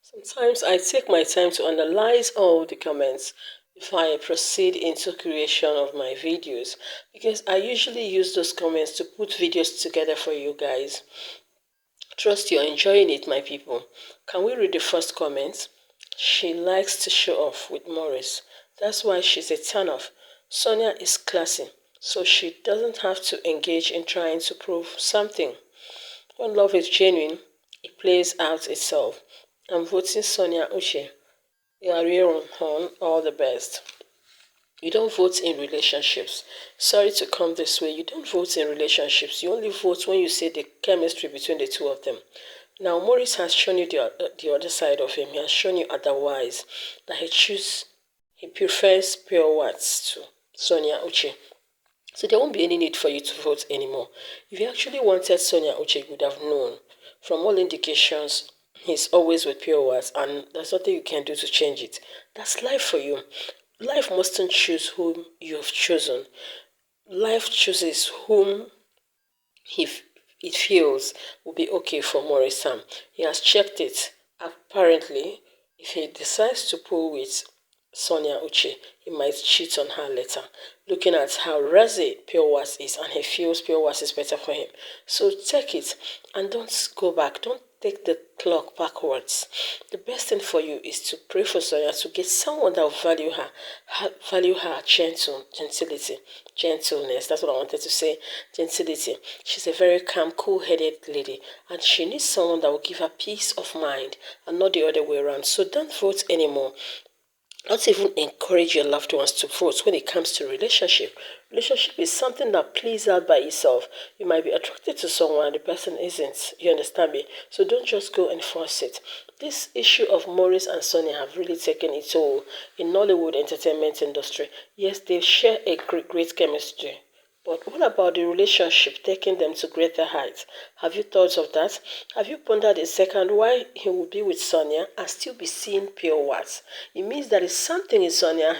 Sometimes I take my time to analyze all the comments before I proceed into creation of my videos because I usually use those comments to put videos together for you guys. Trust you're enjoying it, my people. Can we read the first comment? She likes to show off with Morris. That's why she's a turn-off. Sonia is classy, so she doesn't have to engage in trying to prove something. When love is genuine, it plays out itself. I'm voting Sonia Uche. You are real on all the best. You don't vote in relationships. Sorry to come this way. You don't vote in relationships. You only vote when you see the chemistry between the two of them. Now, Maurice has shown you the other side of him. He has shown you otherwise. That he prefers pure words to Sonia Uche. So there won't be any need for you to vote anymore. If you actually wanted Sonia Uche, you would have known. From all indications, he's always with pure words, and there's nothing you can do to change it. That's life for you. Life mustn't choose whom you've chosen. Life chooses whom he it feels will be okay for Maurice Sam. He has checked it. Apparently, if he decides to pull with Sonia Uche, he might cheat on her later. Looking at how Razi Pure is, and he feels Pure is better for him. So take it and don't go back. Don't take the clock backwards. The best thing for you is to pray for Sonia to get someone that will value her gentility, gentleness. That's what I wanted to say. Gentility. She's a very calm, cool-headed lady, and she needs someone that will give her peace of mind and not the other way around. So don't vote anymore. Not even encourage your loved ones to vote when it comes to relationship. Relationship is something that plays out by itself. You might be attracted to someone and the person isn't. You understand me? So don't just go and force it. This issue of Maurice and Sonia have really taken its toll in Nollywood entertainment industry. Yes, they share a great chemistry. But what about the relationship taking them to greater heights? Have you thought of that? Have you pondered a second why he will be with Sonia and still be seeing pure words? It means there is something in Sonia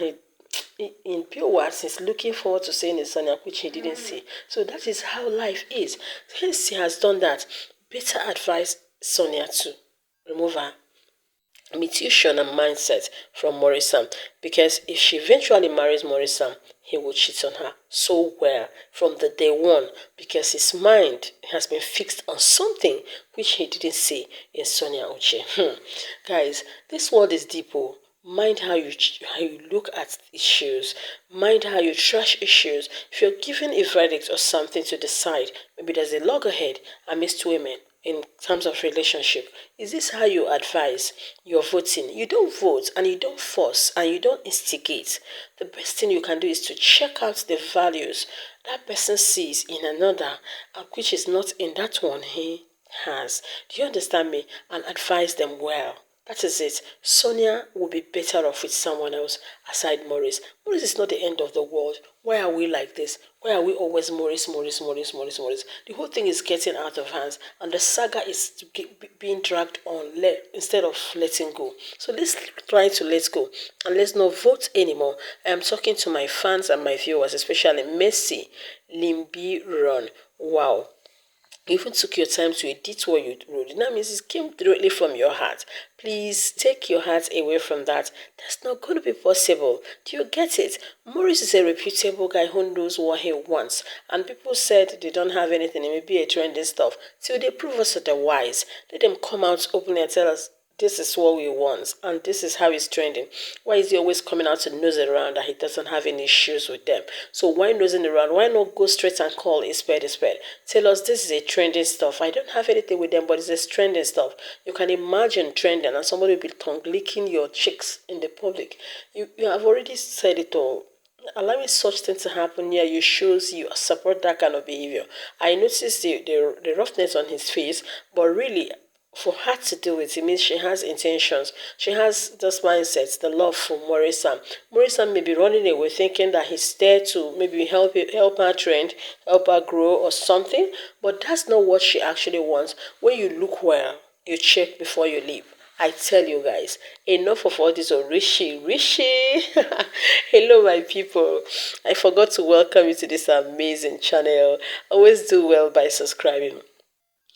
in pure words he's looking forward to seeing in Sonia which he didn't see. So that is how life is. Hence he has done that. Better advise Sonia to remove her mutation and mindset from Morrison, because if she eventually marries Morrison, he will cheat on her so well from the day one, because his mind has been fixed on something which he didn't see in Sonia Uche. Guys, this world is deep. Oh. Mind how you look at issues. Mind how you trash issues. If you're given a verdict or something to decide, maybe there's a loggerhead amidst women in terms of relationship. Is this how you advise your voting? You don't vote and you don't force and you don't instigate. The best thing you can do is to check out the values that person sees in another, which is not in that one he has. Do you understand me? And advise them well. That is it. Sonia will be better off with someone else aside Maurice. Maurice is not the end of the world. Why are we like this? Why are we always Maurice, Maurice, Maurice, Maurice, Maurice? The whole thing is getting out of hands, and the saga is being dragged on instead of letting go. So let's try to let go, and let's not vote anymore. I am talking to my fans and my viewers, especially Messi, Limbi Run. Wow. You even took your time to edit what you wrote. That means it came directly from your heart. Please take your heart away from that. That's not going to be possible. Do you get it? Maurice is a reputable guy who knows what he wants. And people said they don't have anything. It may be a trending stuff. Till they prove us otherwise. Let them come out openly and tell us this is what we want and this is how he's trending. Why is he always coming out to nose around that he doesn't have any issues with them? So why nosing around? Why not go straight and call a spade a spade? Tell us this is a trending stuff. I don't have anything with them, but it's a trending stuff. You can imagine trending and somebody will be tongue licking your cheeks in the public. You have already said it all. Allowing such things to happen here, you shows you support that kind of behavior. I noticed the roughness on his face, but really for her to do it, it means she has intentions. She has this mindset, the love for Morrison. Morrison may be running away thinking that he's there to maybe help her trend, help her grow or something, but that's not what she actually wants. When you look well, you check before you leave. I tell you guys, enough of all this rishi. Hello, my people. I forgot to welcome you to this amazing channel. Always do well by subscribing.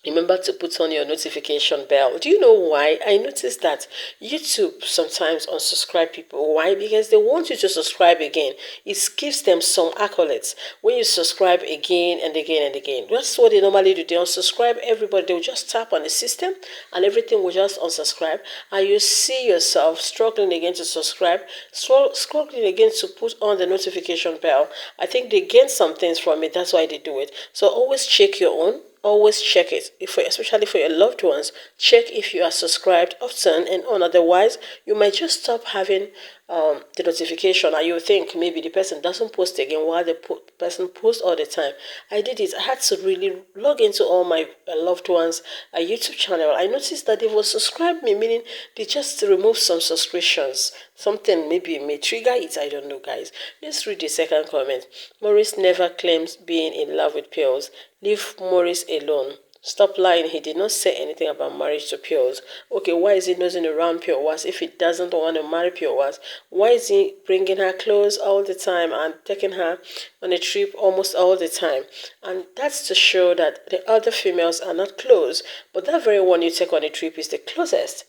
Remember to put on your notification bell. Do you know why? I noticed that YouTube sometimes unsubscribe people. Why? Because they want you to subscribe again. It gives them some accolades when you subscribe again and again and again. That's what they normally do. They unsubscribe everybody. They will just tap on the system and everything will just unsubscribe. And you see yourself struggling again to subscribe, struggling again to put on the notification bell. I think they gain some things from it. That's why they do it. So always check your own. Always check it, especially for your loved ones. Check if you are subscribed often and on. Otherwise, you might just stop having the notification, and you think maybe the person doesn't post again while the person posts all the time. I did it. I had to really log into all my loved ones' YouTube channel. I noticed that they will subscribe me, meaning they just remove some subscriptions. Something maybe may trigger it. I don't know, guys. Let's read the second comment. Maurice never claims being in love with pills. Leave Maurice alone. Stop lying. He did not say anything about marriage to Piers. Okay, why is he nosing around Piers if he doesn't want to marry Piers? Why is he bringing her clothes all the time and taking her on a trip almost all the time? And that's to show that the other females are not close, but that very one you take on a trip is the closest.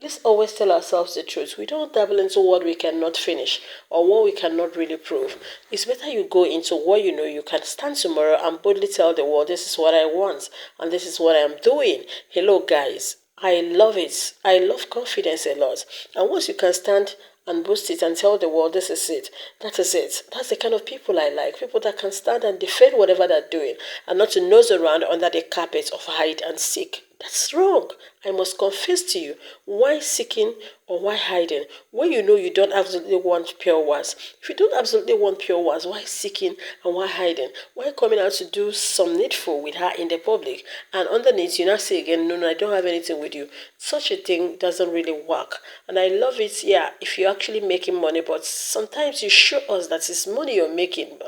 Let's always tell ourselves the truth. We don't dabble into what we cannot finish or what we cannot really prove. It's better you go into what you know you can stand tomorrow and boldly tell the world, this is what I want and this is what I'm doing. Hello, guys. I love it. I love confidence a lot. And once you can stand and boost it and tell the world, this is it, that is it. That's the kind of people I like. People that can stand and defend whatever they're doing and not to nose around under the carpet of hide and seek. That's wrong. I must confess to you. Why seeking or why hiding? When you know you don't absolutely want pure words. If you don't absolutely want pure words, why seeking and why hiding? Why coming out to do some needful with her in the public? And underneath, you now say again, no, I don't have anything with you. Such a thing doesn't really work. And I love it, yeah, if you're actually making money, but sometimes you show us that it's money you're making.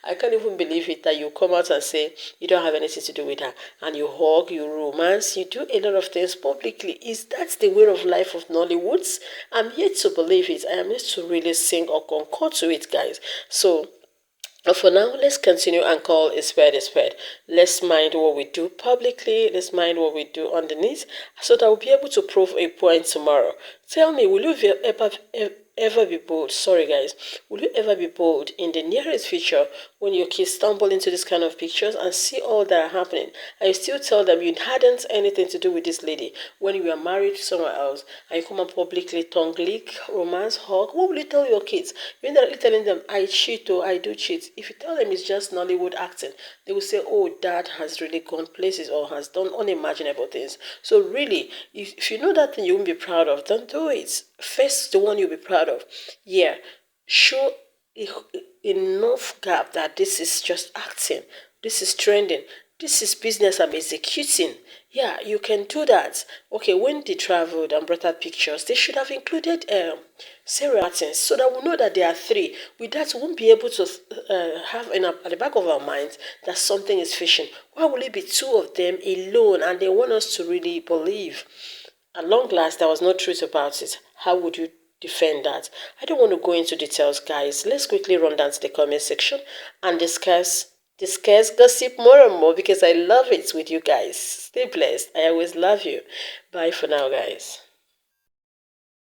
I can't even believe it that you come out and say you don't have anything to do with her. And you hug, you romance, you do a lot of things publicly. Is that the way of life of Nollywoods? I'm yet to believe it. I am yet to really sing or concur to it, guys. So for now, let's continue and call a spade a spade. Let's mind what we do publicly. Let's mind what we do underneath so that we'll be able to prove a point tomorrow. Tell me, will you ever be bold? Sorry, guys. Will you ever be bold in the nearest future when your kids stumble into this kind of pictures and see all that are happening? And you still tell them you hadn't anything to do with this lady when you were married somewhere else and you come and publicly tongue lick, romance, hug? What will you tell your kids? You're not telling them, I cheat or I do cheat. If you tell them it's just Nollywood acting, they will say, oh, dad has really gone places or has done unimaginable things. So really, if you know that thing you won't be proud of, don't do it. Face the one you'll be proud of. Yeah, show enough gap that this is just acting. This is trending. This is business I'm executing. Yeah, you can do that. Okay, when they traveled and brought out pictures, they should have included Sarah Martins so that we know that there are three. With that, we won't be able to have at the back of our minds that something is fishing. Why will it be two of them alone and they want us to really believe? At long last, there was no truth about it. How would you defend that? I don't want to go into details, guys. Let's quickly run down to the comment section and discuss gossip more and more because I love it with you guys. Stay blessed. I always love you. Bye for now, guys.